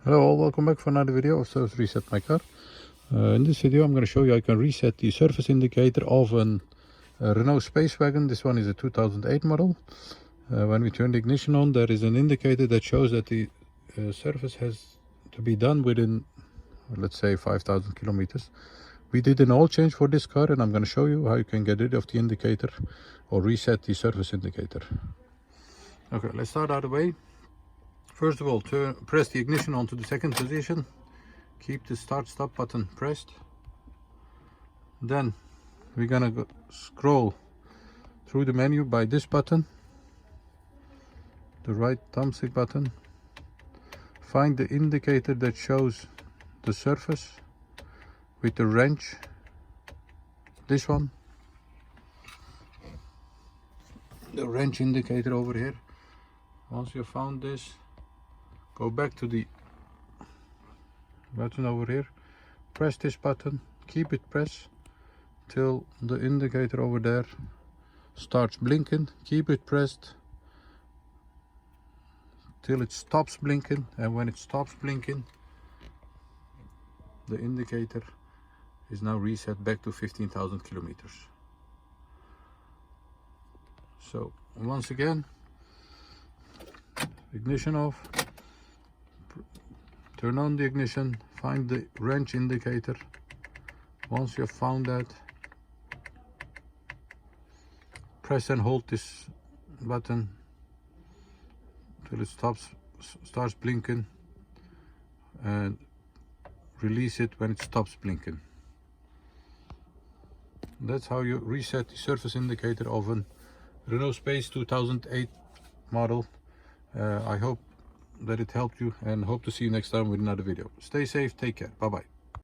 Hello all, welcome back for another video of Service Reset My Car. In this video I'm going to show you how you can reset the surface indicator of a Renault Space wagon. This one is a 2008 model. When we turn the ignition on, there is an indicator that shows that the surface has to be done within, let's say, 5,000 kilometers. We did an oil change for this car and I'm going to show you how you can get rid of the indicator or reset the surface indicator. Okay, let's start out of the way. First of all, press the ignition onto the second position. Keep the start-stop button pressed. Then we're gonna scroll through the menu by this button, the right thumbstick button. Find the indicator that shows the surface with the wrench. This one, the wrench indicator over here. Once you found this, go back to the button over here, press this button, keep it pressed till the indicator over there starts blinking. Keep it pressed till it stops blinking, and when it stops blinking, the indicator is now reset back to 15,000 kilometers. So once again, ignition off, turn on the ignition, find the wrench indicator. Once you have found that, press and hold this button till it starts blinking, and release it when it stops blinking. That's how you reset the surface indicator of a Renault Space 2008 model. I hope that it helped you and hope to see you next time with another video. Stay safe, take care, bye bye.